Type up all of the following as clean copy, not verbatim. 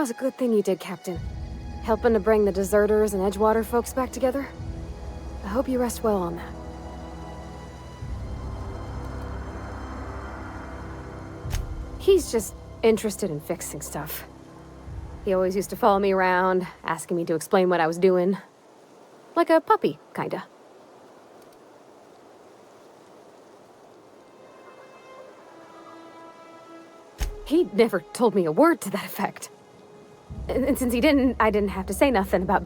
was a good thing you did, Captain. Helping to bring the deserters and Edgewater folks back together. I hope you rest well on that. He's just interested in fixing stuff. He always used to follow me around, asking me to explain what I was doing. Like a puppy, kinda. He never told me a word to that effect. And since he didn't, I didn't have to say nothing about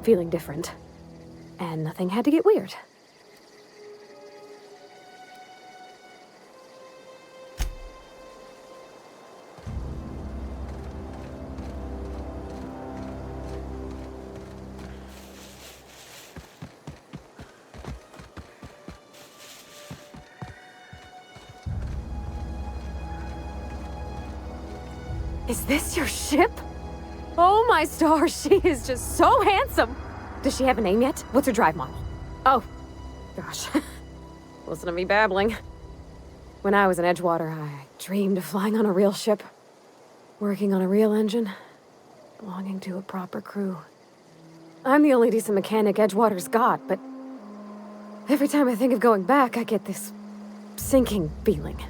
feeling different. And nothing had to get weird. Is this your ship? Oh my stars, she is just so handsome! Does she have a name yet? What's her drive model? Oh, gosh. Listen to me babbling. When I was in Edgewater, I dreamed of flying on a real ship, working on a real engine, belonging to a proper crew. I'm the only decent mechanic Edgewater's got, but every time I think of going back, I get this sinking feeling.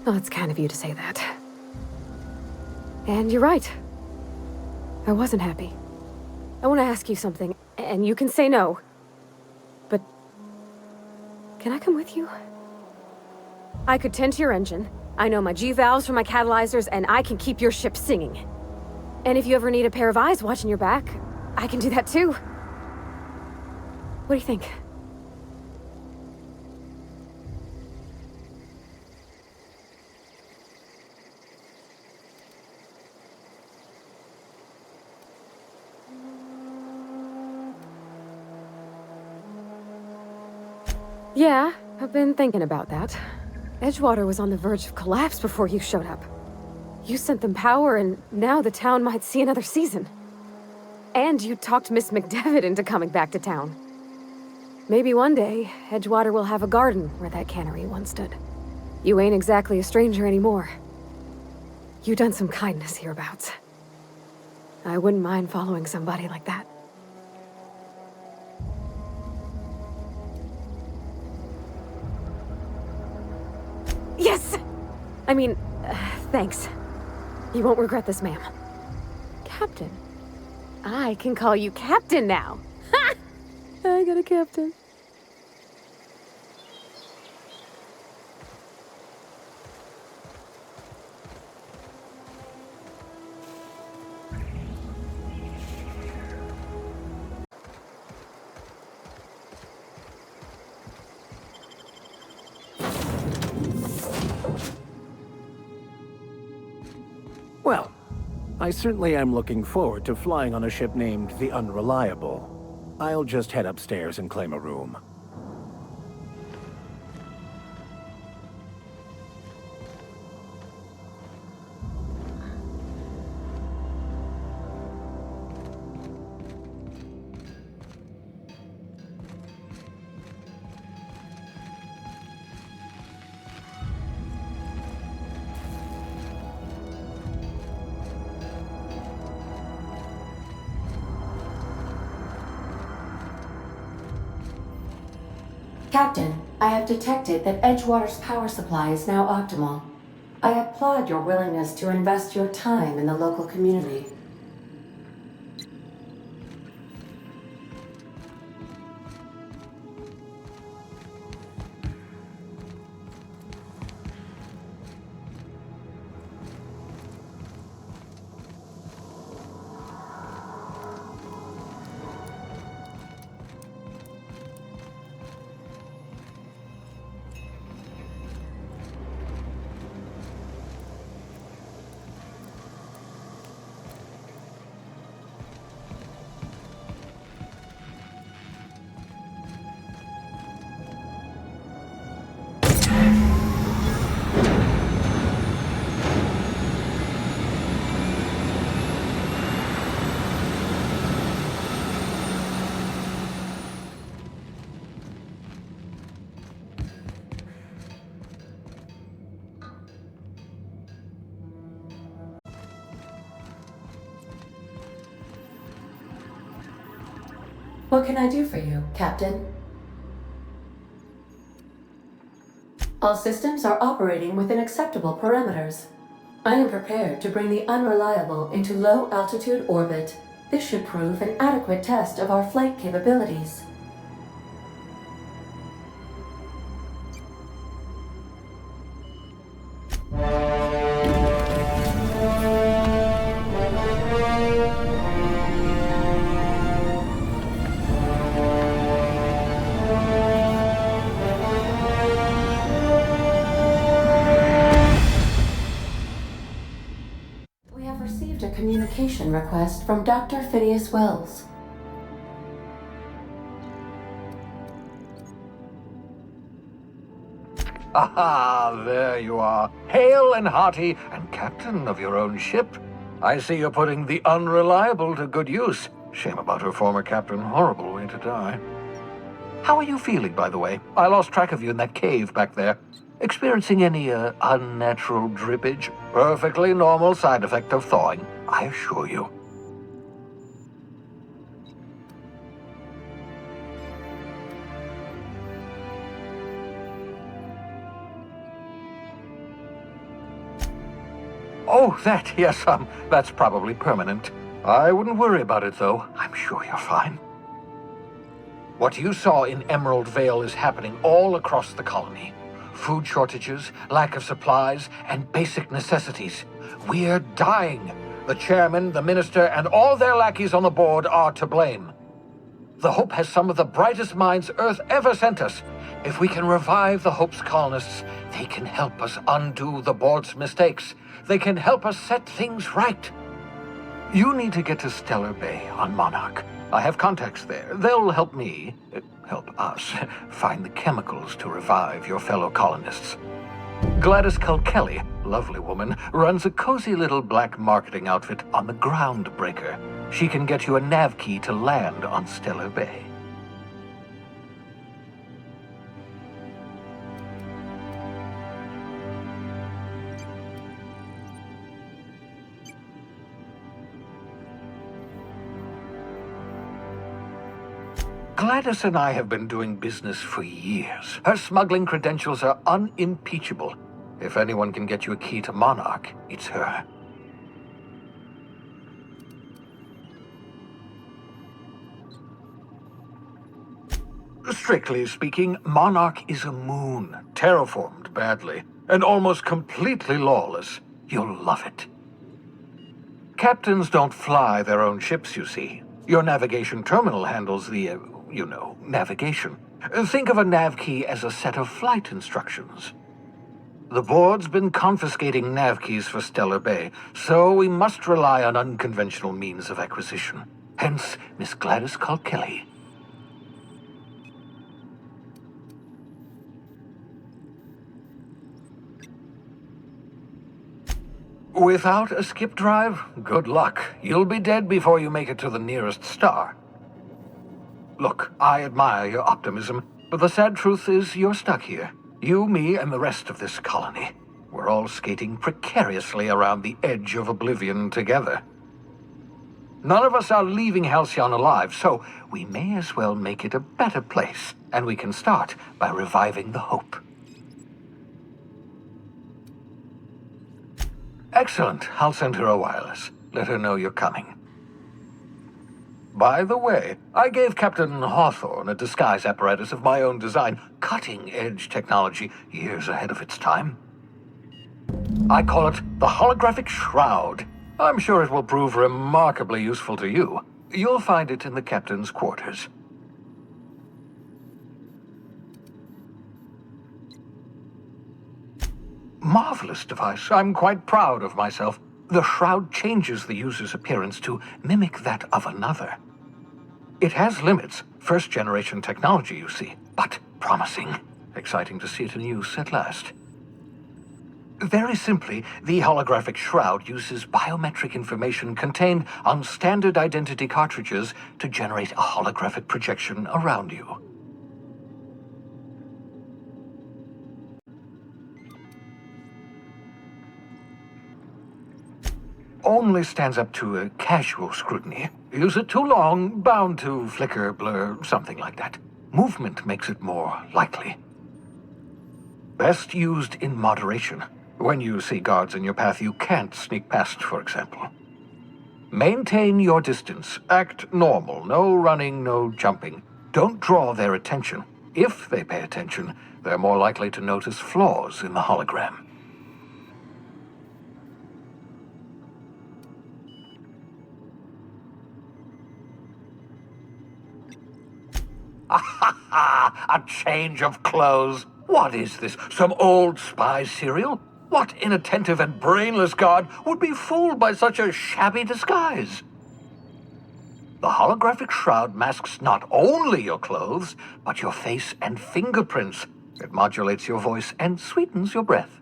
Well, it's kind of you to say that. And you're right. I wasn't happy. I want to ask you something, and you can say no. But can I come with you? I could tend to your engine. I know my G-valves for my catalyzers, and I can keep your ship singing. And if you ever need a pair of eyes watching your back, I can do that too. What do you think? Yeah, I've been thinking about that. Edgewater was on the verge of collapse before you showed up. You sent them power, and now the town might see another season. And you talked Miss McDevitt into coming back to town. Maybe one day, Edgewater will have a garden where that cannery once stood. You ain't exactly a stranger anymore. You done some kindness hereabouts. I wouldn't mind following somebody like that. Yes! I mean, thanks. You won't regret this, ma'am. Captain. I can call you Captain now. Ha! I got a captain. Well, I certainly am looking forward to flying on a ship named the Unreliable. I'll just head upstairs and claim a room. Captain, I have detected that Edgewater's power supply is now optimal. I applaud your willingness to invest your time in the local community. What can I do for you, Captain? All systems are operating within acceptable parameters. I am prepared to bring the Unreliable into low-altitude orbit. This should prove an adequate test of our flight capabilities. We have received a communication request from Dr. Phineas Wells. Aha, there you are. Hale and hearty, and captain of your own ship. I see you're putting the Unreliable to good use. Shame about her former captain. Horrible way to die. How are you feeling, by the way? I lost track of you in that cave back there. Experiencing any, unnatural drippage? Perfectly normal side effect of thawing, I assure you. Oh, that, yes, that's probably permanent. I wouldn't worry about it, though. I'm sure you're fine. What you saw in Emerald Vale is happening all across the colony. Food shortages, lack of supplies, and basic necessities. We're dying. The chairman, the minister, and all their lackeys on the board are to blame. The Hope has some of the brightest minds Earth ever sent us. If we can revive the Hope's colonists, they can help us undo the board's mistakes. They can help us set things right. You need to get to Stellar Bay on Monarch. I have contacts there. They'll help me, help us, find the chemicals to revive your fellow colonists. Gladys Kelly, lovely woman, runs a cozy little black marketing outfit on the Groundbreaker. She can get you a nav key to land on Stellar Bay. Gladys and I have been doing business for years. Her smuggling credentials are unimpeachable. If anyone can get you a key to Monarch, it's her. Strictly speaking, Monarch is a moon, terraformed badly, and almost completely lawless. You'll love it. Captains don't fly their own ships, you see. Your navigation terminal handles the, navigation. Think of a nav key as a set of flight instructions. The board's been confiscating nav keys for Stellar Bay, so we must rely on unconventional means of acquisition. Hence, Miss Gladys Kelly. Without a skip drive, good luck. You'll be dead before you make it to the nearest star. Look, I admire your optimism, but the sad truth is you're stuck here. You, me, and the rest of this colony. We're all skating precariously around the edge of oblivion together. None of us are leaving Halcyon alive, so we may as well make it a better place, and we can start by reviving the Hope. Excellent. I'll send her a wireless. Let her know you're coming. By the way, I gave Captain Hawthorne a disguise apparatus of my own design, cutting-edge technology years ahead of its time. I call it the Holographic Shroud. I'm sure it will prove remarkably useful to you. You'll find it in the captain's quarters. Marvelous device. I'm quite proud of myself. The shroud changes the user's appearance to mimic that of another. It has limits, first-generation technology, you see, but promising. Exciting to see it in use at last. Very simply, the holographic shroud uses biometric information contained on standard identity cartridges to generate a holographic projection around you. only stands up to a casual scrutiny. Use it too long, bound to flicker, blur, something like that. Movement makes it more likely. Best used in moderation. When you see guards in your path you can't sneak past, for example. Maintain your distance. Act normal. No running, no jumping. Don't draw their attention. If they pay attention, they're more likely to notice flaws in the hologram. A change of clothes. What is this? Some old spy serial? What inattentive and brainless guard would be fooled by such a shabby disguise? The holographic shroud masks not only your clothes, but your face and fingerprints. It modulates your voice and sweetens your breath.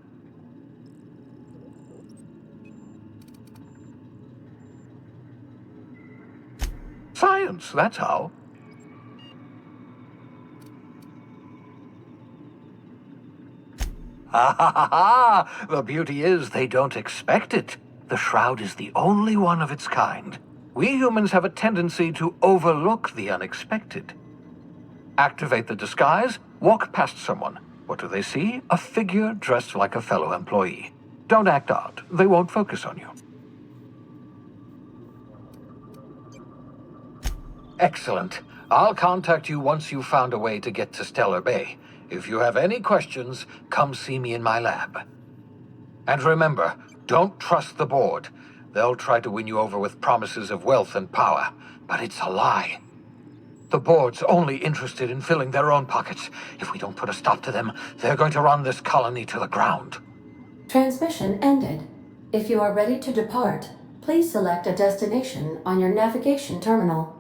Science, that's how. Ha ha ha ha! The beauty is they don't expect it. The shroud is the only one of its kind. We humans have a tendency to overlook the unexpected. Activate the disguise, walk past someone. What do they see? A figure dressed like a fellow employee. Don't act odd. They won't focus on you. Excellent. I'll contact you once you've found a way to get to Stellar Bay. If you have any questions, come see me in my lab. And remember, don't trust the board. They'll try to win you over with promises of wealth and power, but it's a lie. The board's only interested in filling their own pockets. If we don't put a stop to them, they're going to run this colony to the ground. Transmission ended. If you are ready to depart, please select a destination on your navigation terminal.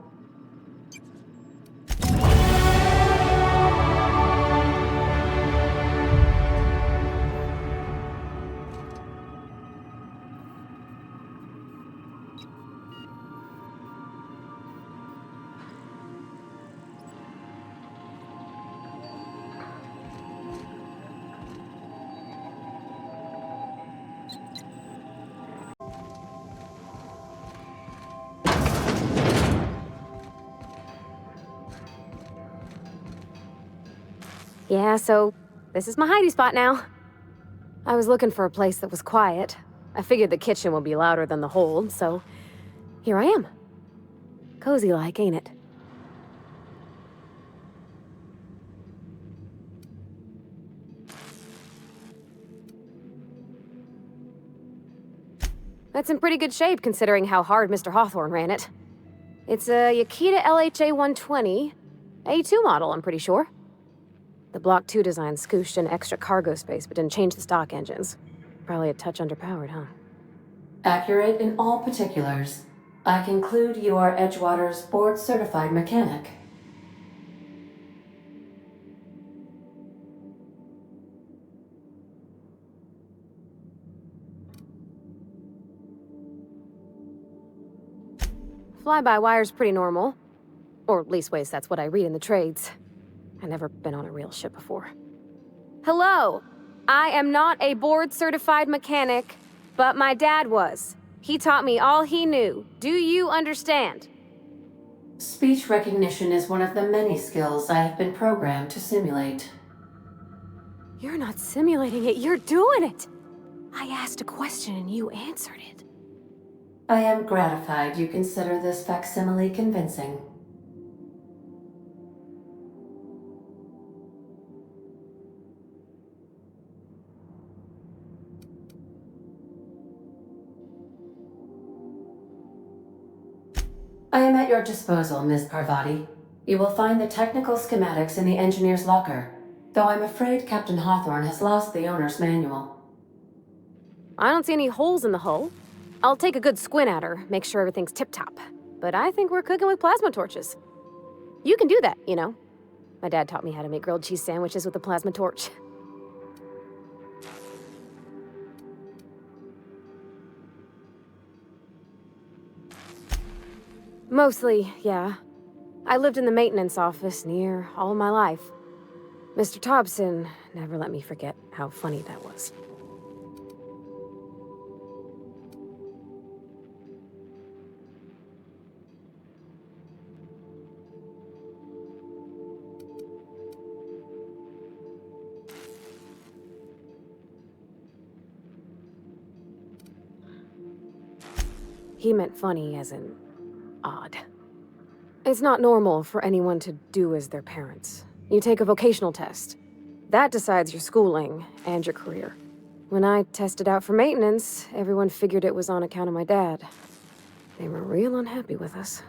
Yeah, so this is my hidey spot now. I was looking for a place that was quiet. I figured the kitchen will be louder than the hold, so here I am. Cozy-like, ain't it? That's in pretty good shape considering how hard Mr. Hawthorne ran it. It's a Yakita LHA 120, A2 model, I'm pretty sure. The Block 2 design scooshed in extra cargo space but didn't change the stock engines. Probably a touch underpowered, huh? Accurate in all particulars. I conclude you are Edgewater's board-certified mechanic. Fly-by-wire's pretty normal. Or leastways, that's what I read in the trades. I've never been on a real ship before. Hello! I am not a board-certified mechanic, but my dad was. He taught me all he knew. Do you understand? Speech recognition is one of the many skills I have been programmed to simulate. You're not simulating it, you're doing it! I asked a question and you answered it. I am gratified you consider this facsimile convincing. I am at your disposal, Ms. Parvati. You will find the technical schematics in the engineer's locker, though I'm afraid Captain Hawthorne has lost the owner's manual. I don't see any holes in the hull. I'll take a good squint at her, make sure everything's tip-top. But I think we're cooking with plasma torches. You can do that, you know. My dad taught me how to make grilled cheese sandwiches with a plasma torch. Mostly, yeah. I lived in the maintenance office near all my life. Mr. Thompson never let me forget how funny that was. He meant funny as in odd. It's not normal for anyone to do as their parents. You take a vocational test. That decides your schooling and your career. When I tested out for maintenance, everyone figured it was on account of my dad. They were real unhappy with us.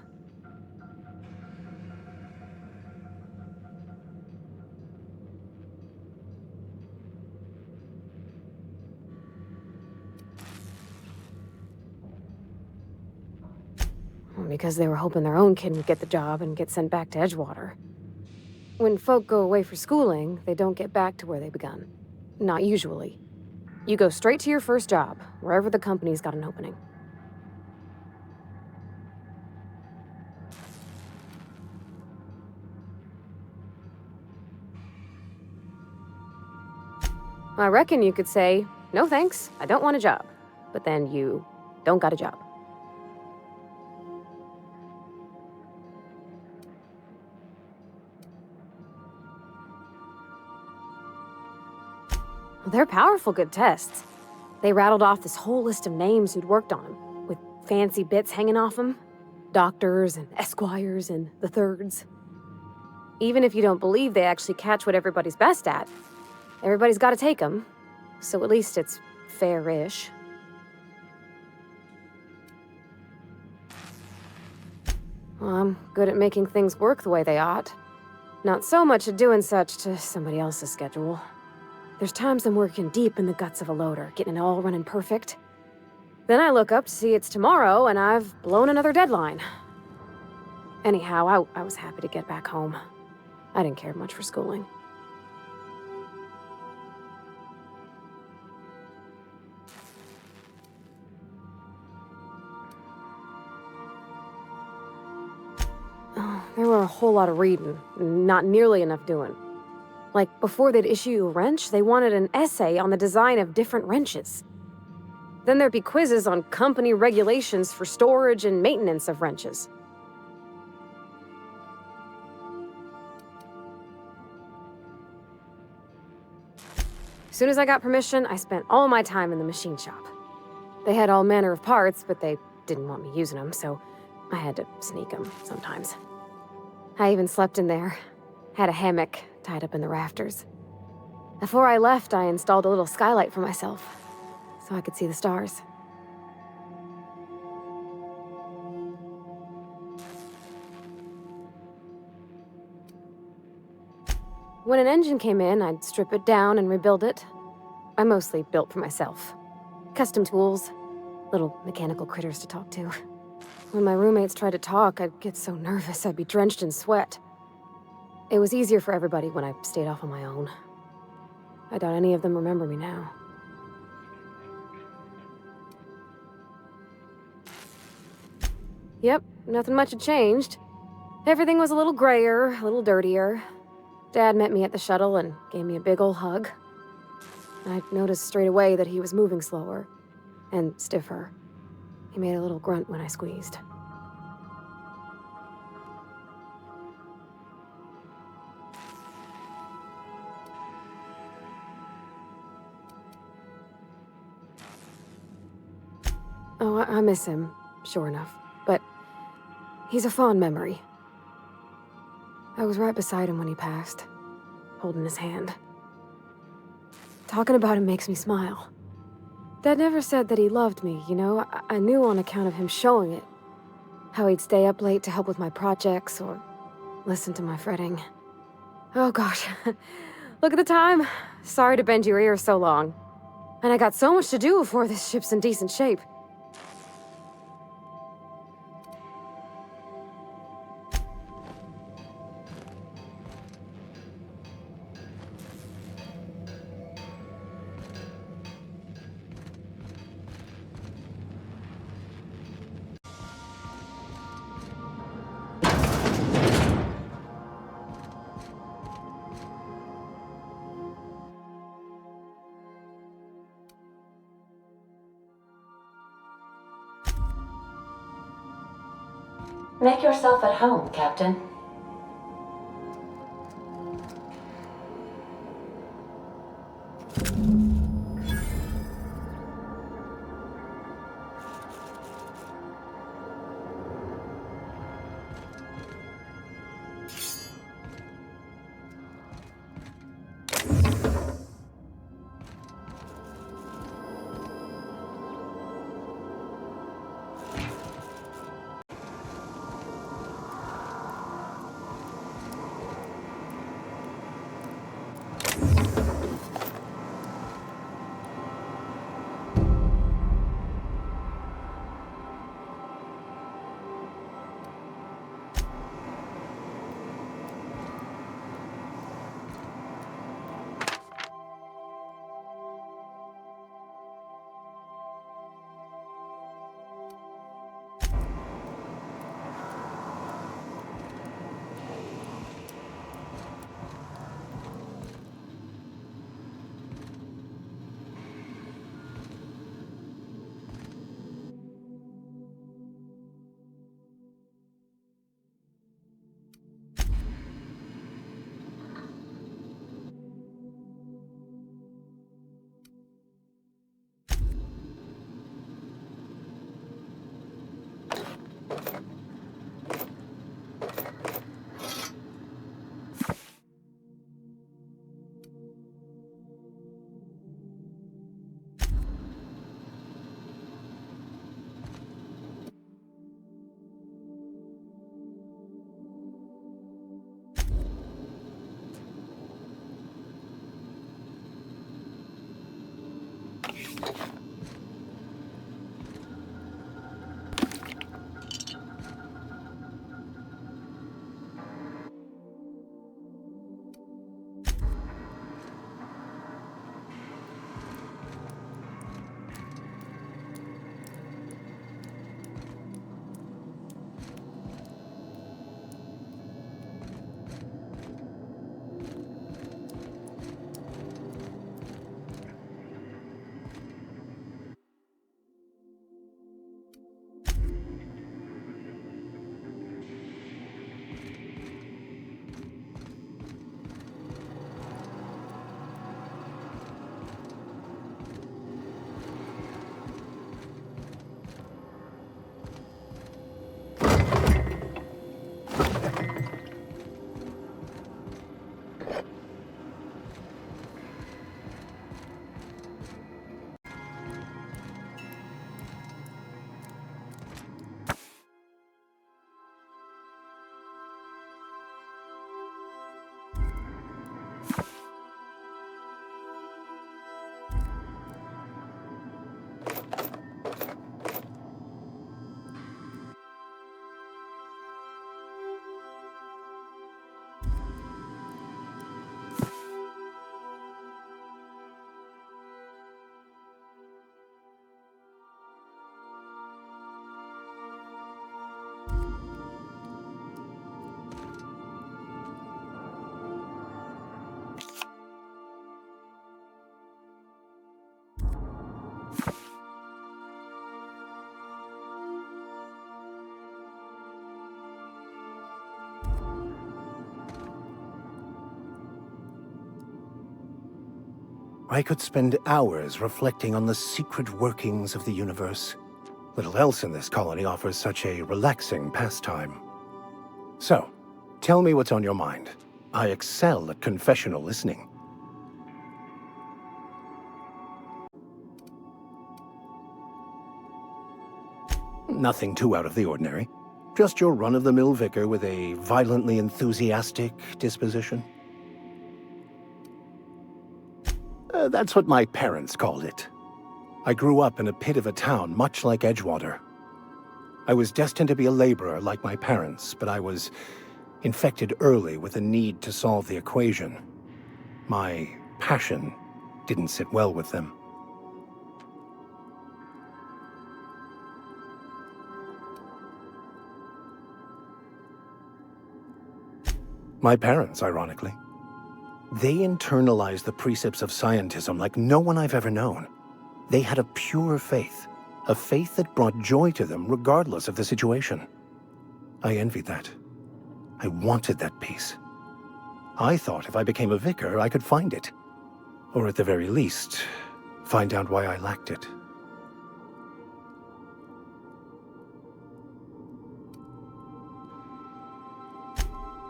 Because they were hoping their own kid would get the job and get sent back to Edgewater. When folk go away for schooling, they don't get back to where they begun. Not usually. You go straight to your first job, wherever the company's got an opening. I reckon you could say, no thanks, I don't want a job. But then you don't got a job. Well, they're powerful good tests. They rattled off this whole list of names who'd worked on them, with fancy bits hanging off them. Doctors and esquires and the thirds. Even if you don't believe they actually catch what everybody's best at, everybody's got to take them, so at least it's fair-ish. Well, I'm good at making things work the way they ought. Not so much at doing such to somebody else's schedule. There's times I'm working deep in the guts of a loader, getting it all running perfect. Then I look up to see it's tomorrow, and I've blown another deadline. Anyhow, I was happy to get back home. I didn't care much for schooling. There were a whole lot of reading, not nearly enough doing. Like, before they'd issue you a wrench, they wanted an essay on the design of different wrenches. Then there'd be quizzes on company regulations for storage and maintenance of wrenches. As soon as I got permission, I spent all my time in the machine shop. They had all manner of parts, but they didn't want me using them, so I had to sneak them sometimes. I even slept in there. Had a hammock tied up in the rafters. Before I left, I installed a little skylight for myself, so I could see the stars. When an engine came in, I'd strip it down and rebuild it. I mostly built for myself. Custom tools, little mechanical critters to talk to. When my roommates tried to talk, I'd get so nervous I'd be drenched in sweat. It was easier for everybody when I stayed off on my own. I doubt any of them remember me now. Yep, nothing much had changed. Everything was a little grayer, a little dirtier. Dad met me at the shuttle and gave me a big ol' hug. I noticed straight away that he was moving slower and stiffer. He made a little grunt when I squeezed. Oh, I miss him, sure enough, but he's a fond memory. I was right beside him when he passed, holding his hand. Talking about him makes me smile. Dad never said that he loved me, you know? I knew on account of him showing it. How he'd stay up late to help with my projects or listen to my fretting. Oh gosh, look at the time. Sorry to bend your ears so long. And I got so much to do before this ship's in decent shape. Make yourself at home, Captain. I could spend hours reflecting on the secret workings of the universe. Little else in this colony offers such a relaxing pastime. So, tell me what's on your mind. I excel at confessional listening. Nothing too out of the ordinary. Just your run-of-the-mill vicar with a violently enthusiastic disposition. That's what my parents called it. I grew up in a pit of a town much like Edgewater. I was destined to be a laborer like my parents, but I was infected early with a need to solve the equation. My passion didn't sit well with them. My parents, ironically. They internalized the precepts of scientism like no one I've ever known. They had a pure faith, a faith that brought joy to them regardless of the situation. I envied that. I wanted that peace. I thought if I became a vicar, I could find it. Or at the very least, find out why I lacked it.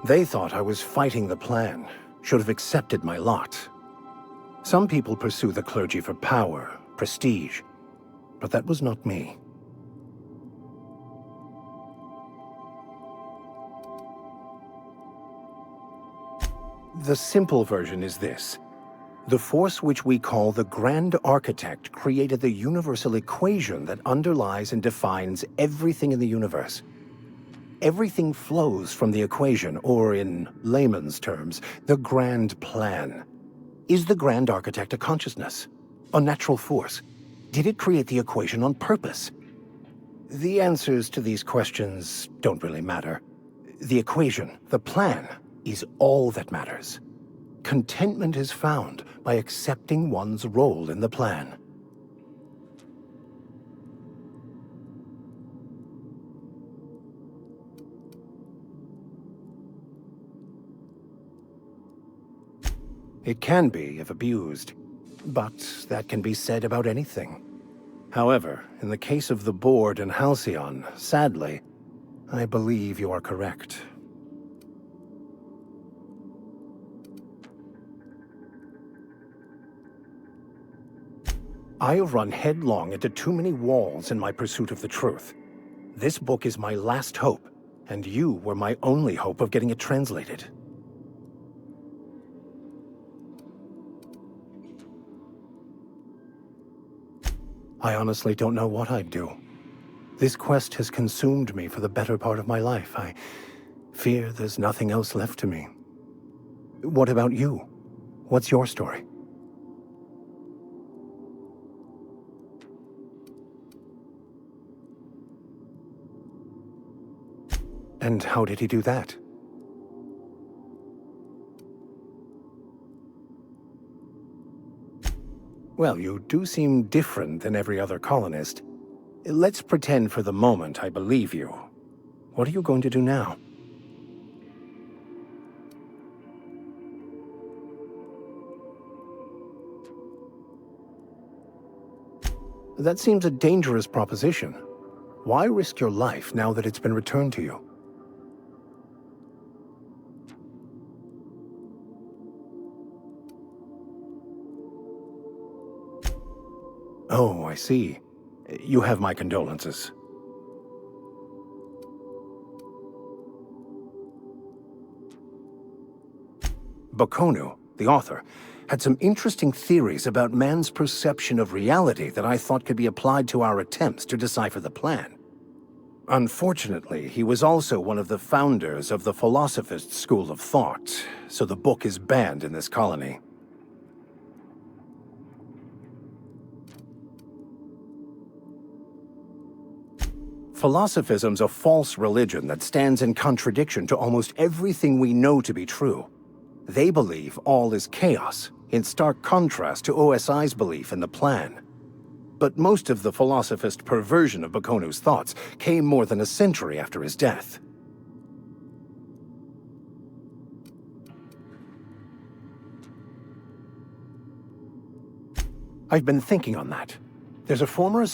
They thought I was fighting the plan, should have accepted my lot. Some people pursue the clergy for power, prestige, but that was not me. The simple version is this. The force which we call the Grand Architect created the universal equation that underlies and defines everything in the universe. Everything flows from the equation, or in layman's terms, the grand plan. Is the Grand Architect a consciousness? A natural force? Did it create the equation on purpose? The answers to these questions don't really matter. The equation, the plan, is all that matters. Contentment is found by accepting one's role in the plan. It can be if abused, but that can be said about anything. However, in the case of the Board and Halcyon, sadly, I believe you are correct. I have run headlong into too many walls in my pursuit of the truth. This book is my last hope, and you were my only hope of getting it translated. I honestly don't know what I'd do. This quest has consumed me for the better part of my life. I fear there's nothing else left to me. What about you? What's your story? And how did he do that? Well, you do seem different than every other colonist. Let's pretend for the moment I believe you. What are you going to do now? That seems a dangerous proposition. Why risk your life now that it's been returned to you? Oh, I see. You have my condolences. Bakonu, the author, had some interesting theories about man's perception of reality that I thought could be applied to our attempts to decipher the plan. Unfortunately, he was also one of the founders of the Philosophist school of thought, so the book is banned in this colony. Philosophism's a false religion that stands in contradiction to almost everything we know to be true. They believe all is chaos, in stark contrast to OSI's belief in the plan. But most of the philosophist perversion of Bakonu's thoughts came more than a century after his death. I've been thinking on that. There's a former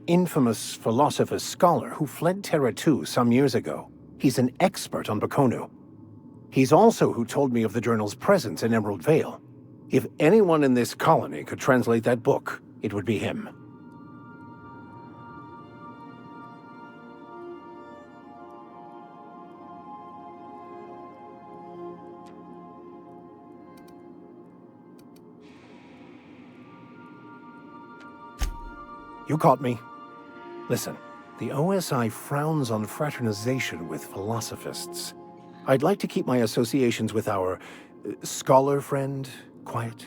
infamous philosopher scholar who fled Terra 2 some years ago. He's an expert on Bakonu. He's also who told me of the journal's presence in Emerald Vale. If anyone in this colony could translate that book, it would be him. You caught me. Listen, the OSI frowns on fraternization with philosophists. I'd like to keep my associations with our scholar friend quiet.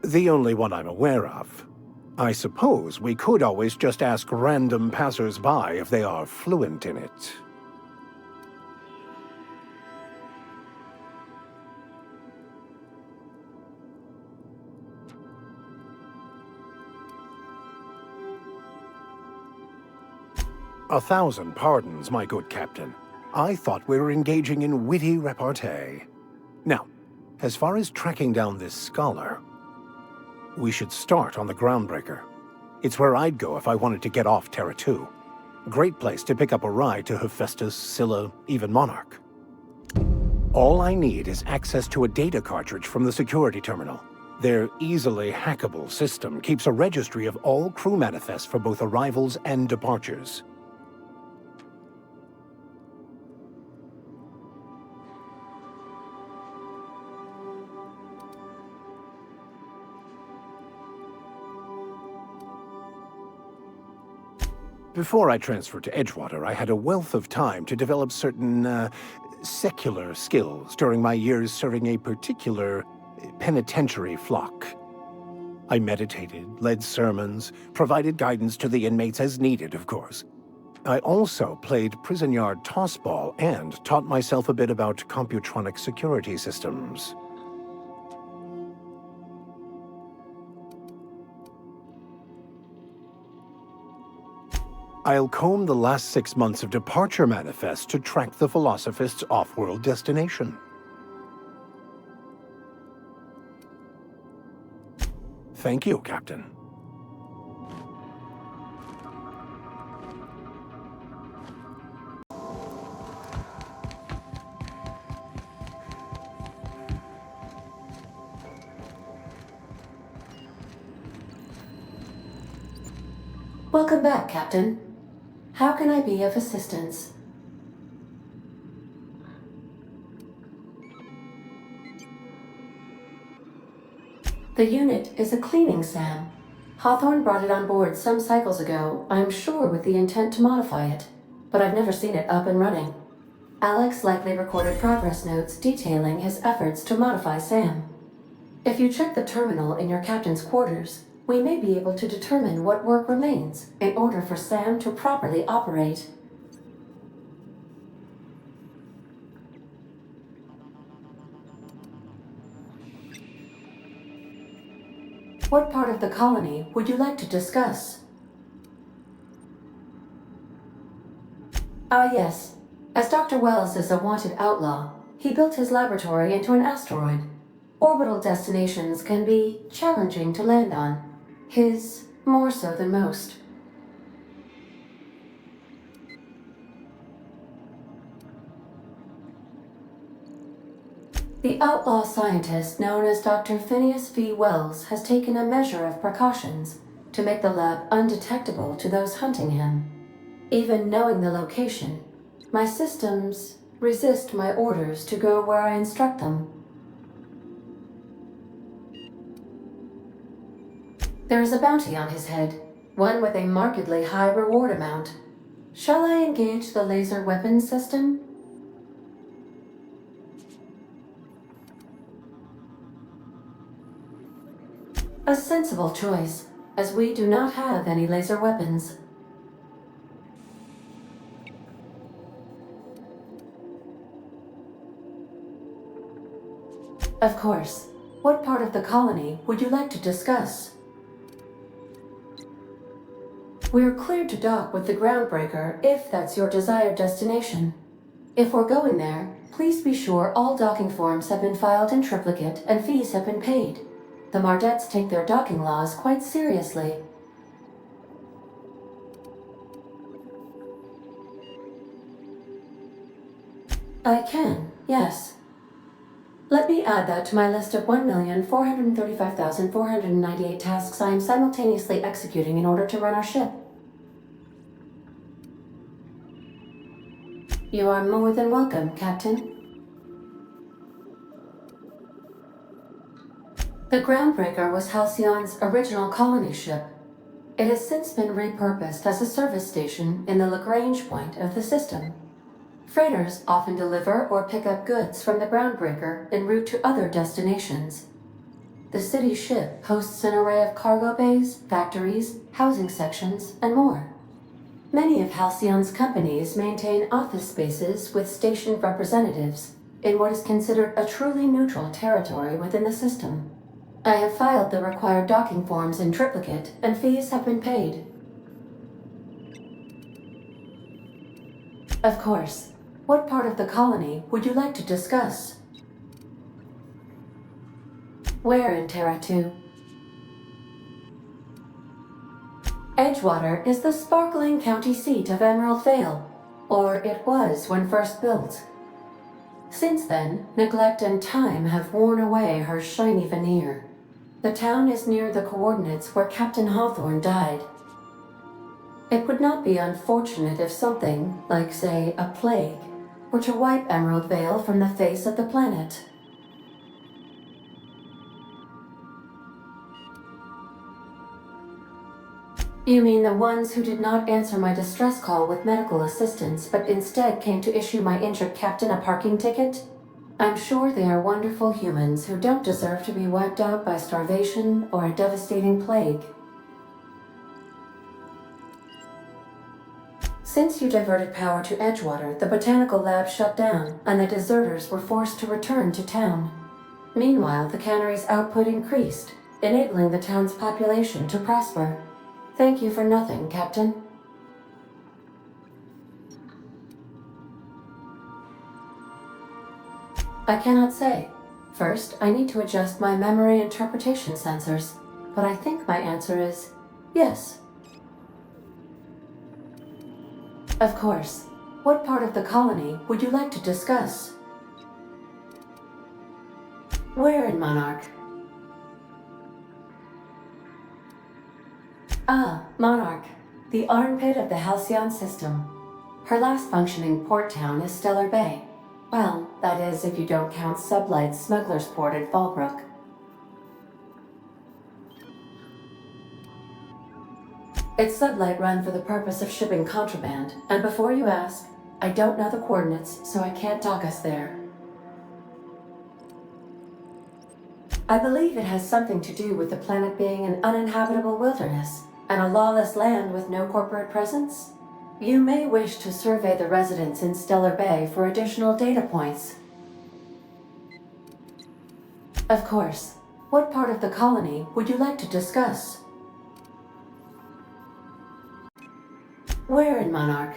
The only one I'm aware of. I suppose we could always just ask random passers-by if they are fluent in it. A thousand pardons, my good captain. I thought we were engaging in witty repartee. Now, as far as tracking down this scholar, we should start on the Groundbreaker. It's where I'd go if I wanted to get off Terra 2. Great place to pick up a ride to Hephaestus, Scylla, even Monarch. All I need is access to a data cartridge from the security terminal. Their easily hackable system keeps a registry of all crew manifests for both arrivals and departures. Before I transferred to Edgewater, I had a wealth of time to develop certain, secular skills during my years serving a particular penitentiary flock. I meditated, led sermons, provided guidance to the inmates as needed, of course. I also played prison yard tossball and taught myself a bit about computronic security systems. I'll comb the last 6 months of departure manifest to track the Philosophist's off-world destination. Thank you, Captain. Welcome back, Captain. How can I be of assistance? The unit is a cleaning SAM. Hawthorne brought it on board some cycles ago, I'm sure with the intent to modify it, but I've never seen it up and running. Alex likely recorded progress notes detailing his efforts to modify SAM. If you check the terminal in your captain's quarters, we may be able to determine what work remains in order for SAM to properly operate. What part of the colony would you like to discuss? Ah, yes. As Dr. Wells is a wanted outlaw, he built his laboratory into an asteroid. Orbital destinations can be challenging to land on. His more so than most. The outlaw scientist known as Dr. Phineas V. Wells has taken a measure of precautions to make the lab undetectable to those hunting him. Even knowing the location, my systems resist my orders to go where I instruct them. There is a bounty on his head, one with a markedly high reward amount. Shall I engage the laser weapons system? A sensible choice, as we do not have any laser weapons. Of course. What part of the colony would you like to discuss? We're cleared to dock with the groundbreaker if that's your desired destination. If we're going there, please be sure all docking forms have been filed in triplicate and fees have been paid. The Mardettes take their docking laws quite seriously. I can, yes. Let me add that to my list of 1,435,498 tasks I am simultaneously executing in order to run our ship. You are more than welcome, Captain. The Groundbreaker was Halcyon's original colony ship. It has since been repurposed as a service station in the Lagrange point of the system. Freighters often deliver or pick up goods from the Groundbreaker en route to other destinations. The city ship hosts an array of cargo bays, factories, housing sections, and more. Many of Halcyon's companies maintain office spaces with stationed representatives in what is considered a truly neutral territory within the system. I have filed the required docking forms in triplicate, and fees have been paid. Of course. What part of the colony would you like to discuss? Where in Terra 2? Edgewater is the sparkling county seat of Emerald Vale, or it was when first built. Since then, neglect and time have worn away her shiny veneer. The town is near the coordinates where Captain Hawthorne died. It would not be unfortunate if something, like say, a plague, were to wipe Emerald Vale from the face of the planet. You mean the ones who did not answer my distress call with medical assistance, but instead came to issue my injured captain a parking ticket? I'm sure they are wonderful humans who don't deserve to be wiped out by starvation or a devastating plague. Since you diverted power to Edgewater, the botanical lab shut down, and the deserters were forced to return to town. Meanwhile, the cannery's output increased, enabling the town's population to prosper. Thank you for nothing, Captain. I cannot say. First, I need to adjust my memory interpretation sensors, but I think my answer is yes. Of course. What part of the colony would you like to discuss? Where in Monarch? Ah, Monarch, the armpit of the Halcyon system. Her last functioning port town is Stellar Bay. Well, that is if you don't count Sublight's Smuggler's Port at Fallbrook. It's Sublight run for the purpose of shipping contraband, and before you ask, I don't know the coordinates, so I can't dock us there. I believe it has something to do with the planet being an uninhabitable wilderness, and a lawless land with no corporate presence. You may wish to survey the residents in Stellar Bay for additional data points. Of course. What part of the colony would you like to discuss? Where in Monarch?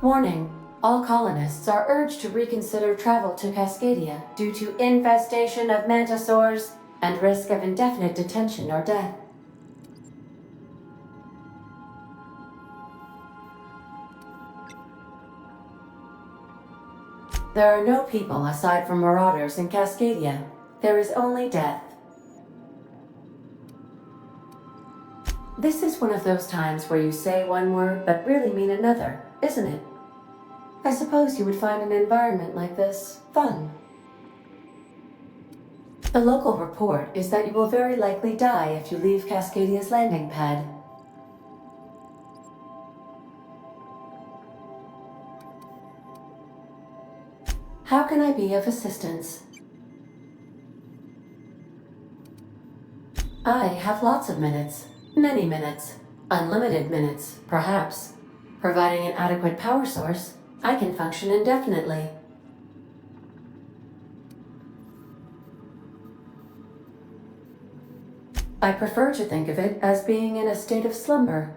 Warning. All colonists are urged to reconsider travel to Cascadia due to infestation of mantisaurs and risk of indefinite detention or death. There are no people aside from marauders in Cascadia. There is only death. This is one of those times where you say one word but really mean another, isn't it? I suppose you would find an environment like this fun. The local report is that you will very likely die if you leave Cascadia's landing pad. How can I be of assistance? I have lots of minutes. Many minutes. Unlimited minutes, perhaps. Providing an adequate power source, I can function indefinitely. I prefer to think of it as being in a state of slumber,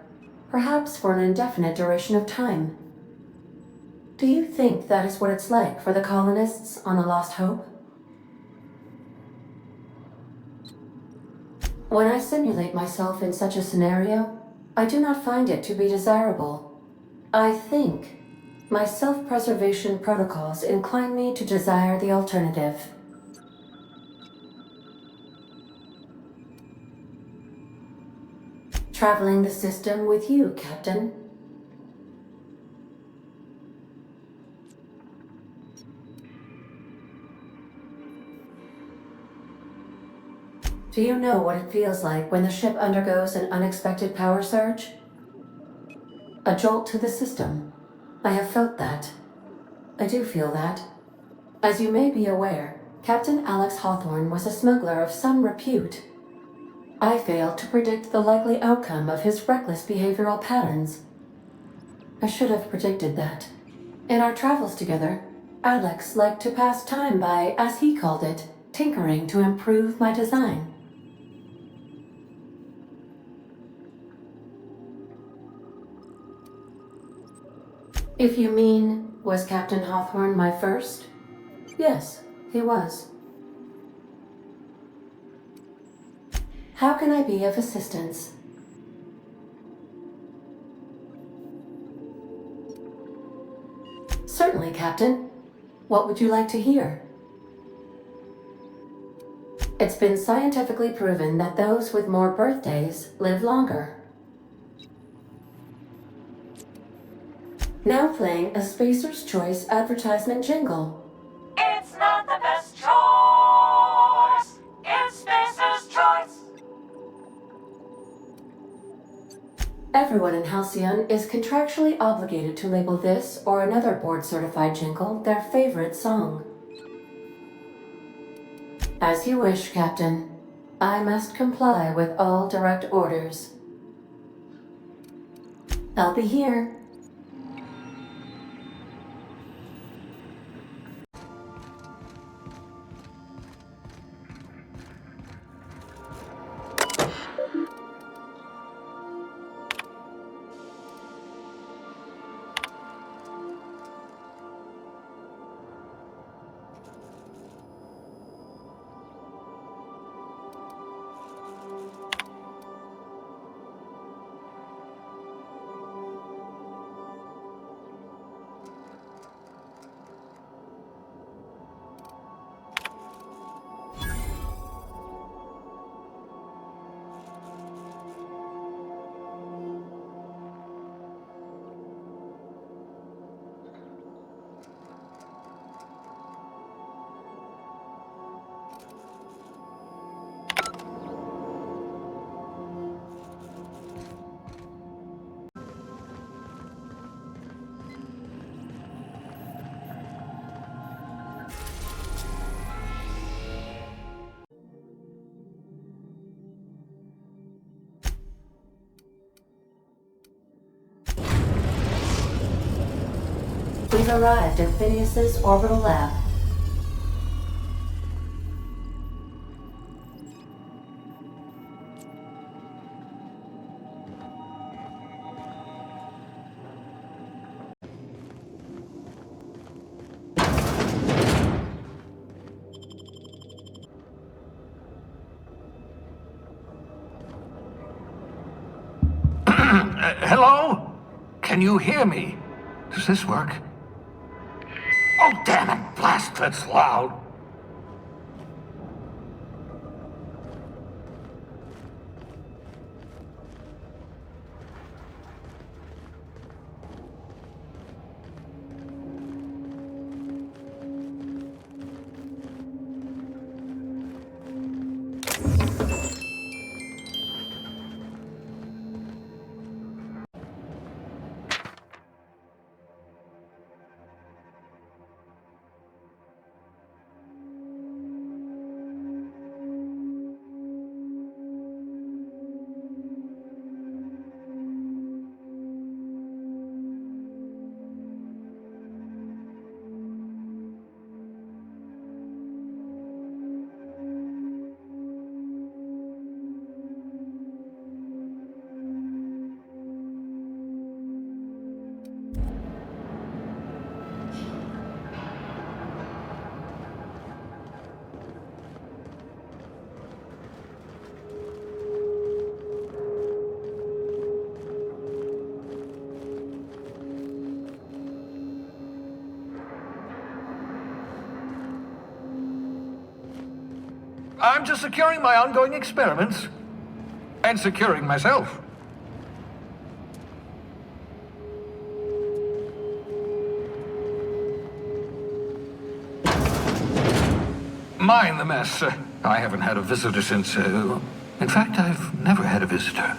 perhaps for an indefinite duration of time. Do you think that is what it's like for the colonists on the Lost Hope? When I simulate myself in such a scenario, I do not find it to be desirable. I think my self-preservation protocols incline me to desire the alternative. Traveling the system with you, Captain. Do you know what it feels like when the ship undergoes an unexpected power surge? A jolt to the system. I have felt that. I do feel that. As you may be aware, Captain Alex Hawthorne was a smuggler of some repute. I failed to predict the likely outcome of his reckless behavioral patterns. I should have predicted that. In our travels together, Alex liked to pass time by, as he called it, tinkering to improve my design. If you mean, was Captain Hawthorne my first? Yes, he was. How can I be of assistance? Certainly, Captain. What would you like to hear? It's been scientifically proven that those with more birthdays live longer. Now playing a Spacer's Choice advertisement jingle. It's not the best choice. It's Spacer's Choice. Everyone in Halcyon is contractually obligated to label this or another board-certified jingle their favorite song. As you wish, Captain. I must comply with all direct orders. I'll be here. We've arrived at Phineas's orbital lab. Hello? Can you hear me? Does this work? Oh, damn it! Blast, that's loud. I'm just securing my ongoing experiments. And securing myself. Mind the mess. I haven't had a visitor since... in fact, I've never had a visitor.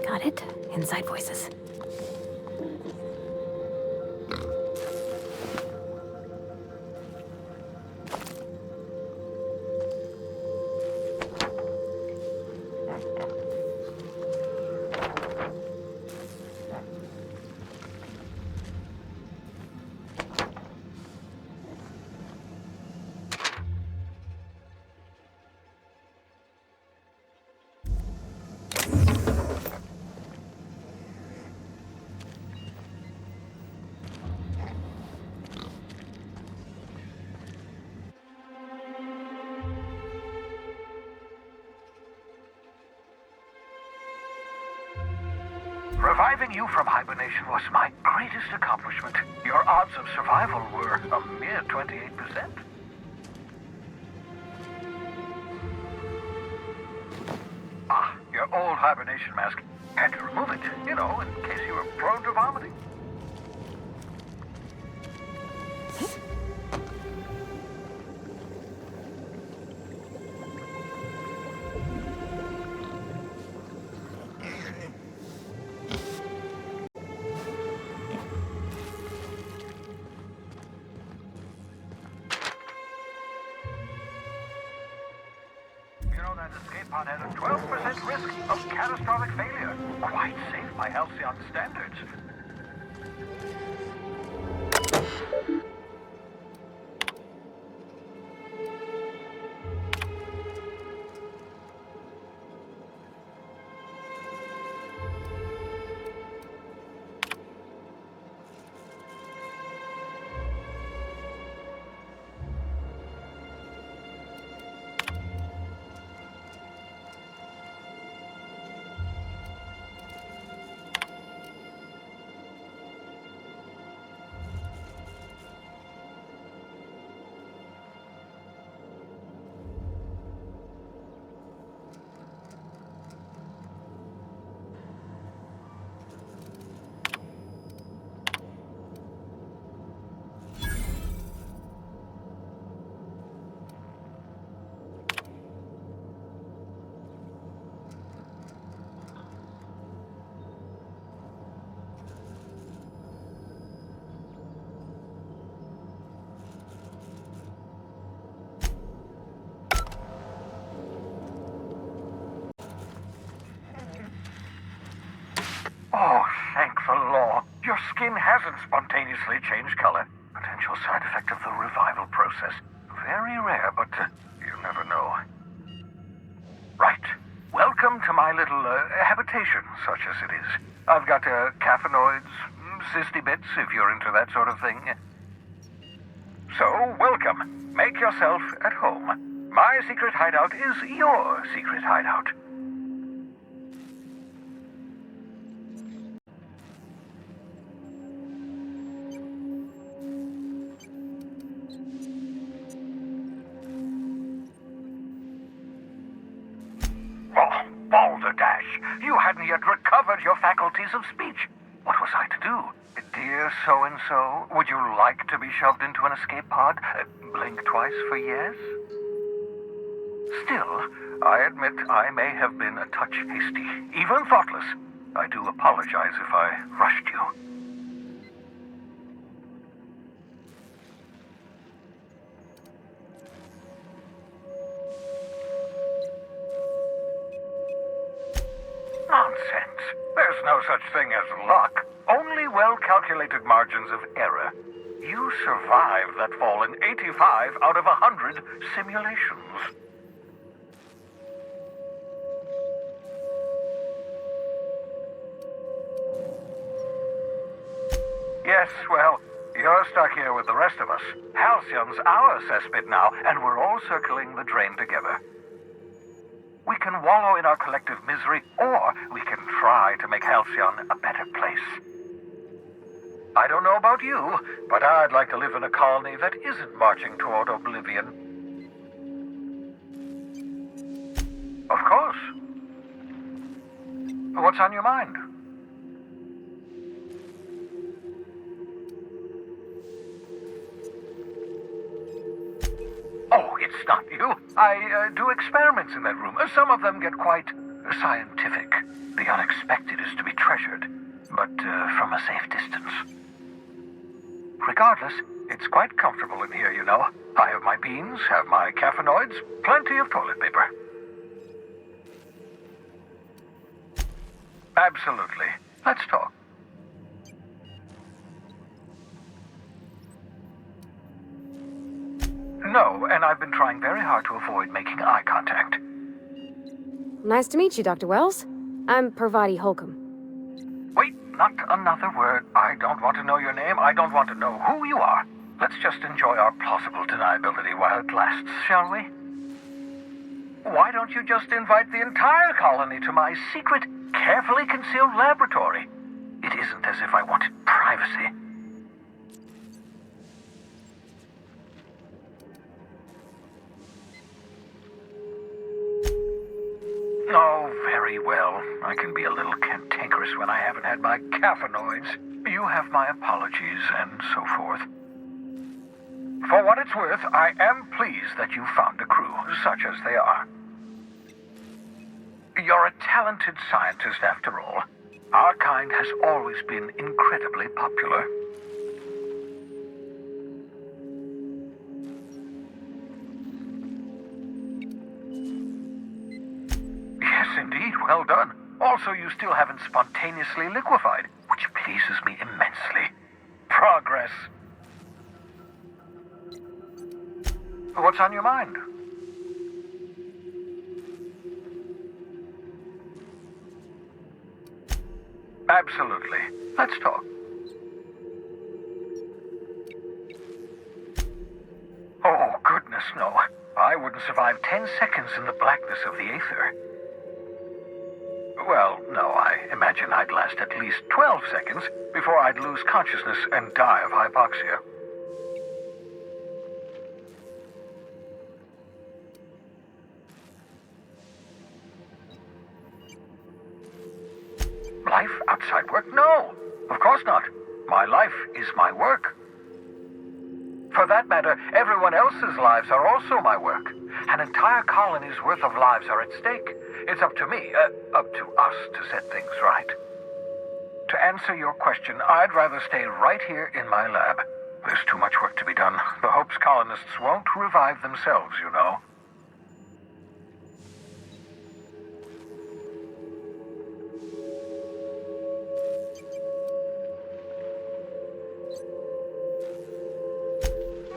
Got it. Inside voices. Reviving you from hibernation was my greatest accomplishment. Your odds of survival were a mere 28%. Ah, your old hibernation mask. Had to remove it, you know, in case you were prone to vomiting. That escape pod had a 12% risk of catastrophic failure. Quite safe by Halcyon standards. Oh, thank the law. Your skin hasn't spontaneously changed color. Potential side effect of the revival process. Very rare, but you never know. Right. Welcome to my little habitation, such as it is. I've got caffeinoids, cysty bits, if you're into that sort of thing. So, welcome. Make yourself at home. My secret hideout is your secret hideout. Oh, balderdash! You hadn't yet recovered recovered your faculties of speech. What was I to do? Dear so-and-so, would you like to be shoved into an escape pod? Blink twice for yes? Still, I admit I may have been a touch hasty, even thoughtless. I do apologize if I rushed you. Nonsense. There's no such thing as luck. Only well-calculated margins of error. You survived that fall in 85 out of 100 simulations. Yes, well, you're stuck here with the rest of us. Halcyon's our cesspit now, and we're all circling the drain together. We can wallow in our collective misery, or we can try to make Halcyon a better place. I don't know about you, but I'd like to live in a colony that isn't marching toward oblivion. Of course. What's on your mind? Oh, it's not you. I do experiments in that room. Some of them get quite scientific. The unexpected is to be treasured, but from a safe distance. Regardless, it's quite comfortable in here, you know. I have my beans, have my caffeinoids, plenty of toilet paper. Absolutely. Let's talk. No, and I've been trying very hard to avoid making eye contact. Nice to meet you, Dr. Wells. I'm Parvati Holcomb. Wait, not another word. I don't want to know your name. I don't want to know who you are. Let's just enjoy our plausible deniability while it lasts, shall we? Why don't you just invite the entire colony to my secret, carefully concealed laboratory? It isn't as if I wanted privacy. Oh, very well. I can be a little cantankerous when I haven't had my caffeinoids. You have my apologies, and so forth. For what it's worth, I am pleased that you found a crew, such as they are. You're a talented scientist, after all. Our kind has always been incredibly popular. Yes, indeed, well done. Also, you still haven't spontaneously liquefied, which pleases me immensely. Progress. What's on your mind? Absolutely. Let's talk. Oh, goodness, no. I wouldn't survive 10 seconds in the blackness of the aether. Well, no, I imagine I'd last at least 12 seconds before I'd lose consciousness and die of hypoxia. Life outside work? No, of course not. My life is my work. For that matter, everyone else's lives are also my work. An entire colony's worth of lives are at stake. It's up to me, up to us to set things right. To answer your question, I'd rather stay right here in my lab. There's too much work to be done. The Hope's colonists won't revive themselves, you know.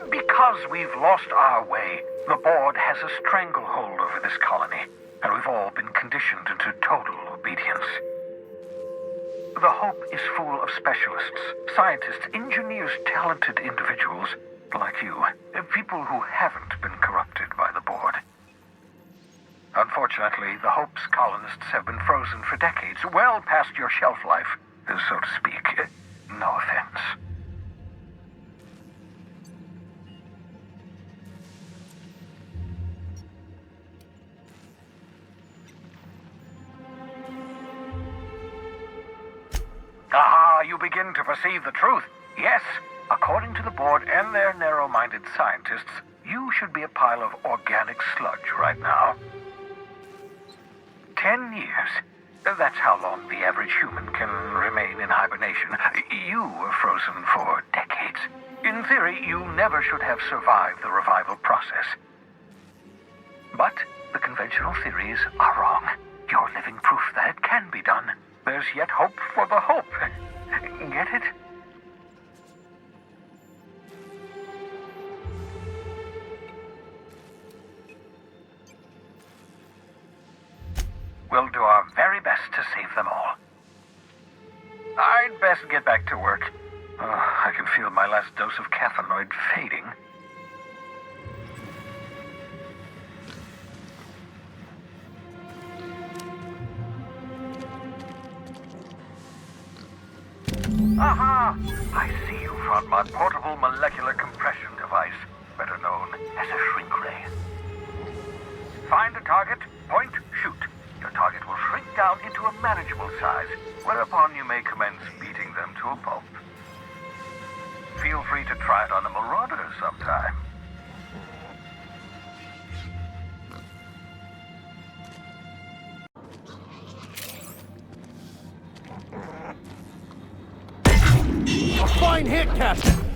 Because we've lost our way, the board has a stranglehold over this colony, and we've all been conditioned into total obedience. The Hope is full of specialists, scientists, engineers, talented individuals like you, people who haven't been corrupted by the board. Unfortunately, the Hope's colonists have been frozen for decades, well past your shelf life, so to speak. No offense. you begin to perceive the truth. Yes, according to the board and their narrow-minded scientists, you should be a pile of organic sludge right now. 10 years. That's how long the average human can remain in hibernation. You were frozen for decades. In theory, you never should have survived the revival process. But the conventional theories are wrong. You're living proof that it can be done. There's yet hope for the hope. Get it? We'll do our very best to save them all. I'd best get back to work. I can feel my last dose of caffeinoid fading. Aha! I see you from my portable molecular compression device, better known as a shrink ray. Find a target, point, shoot. Your target will shrink down into a manageable size, whereupon you may commence beating them to a pulp. Feel free to try it on a marauder sometime. A fine hit, Captain!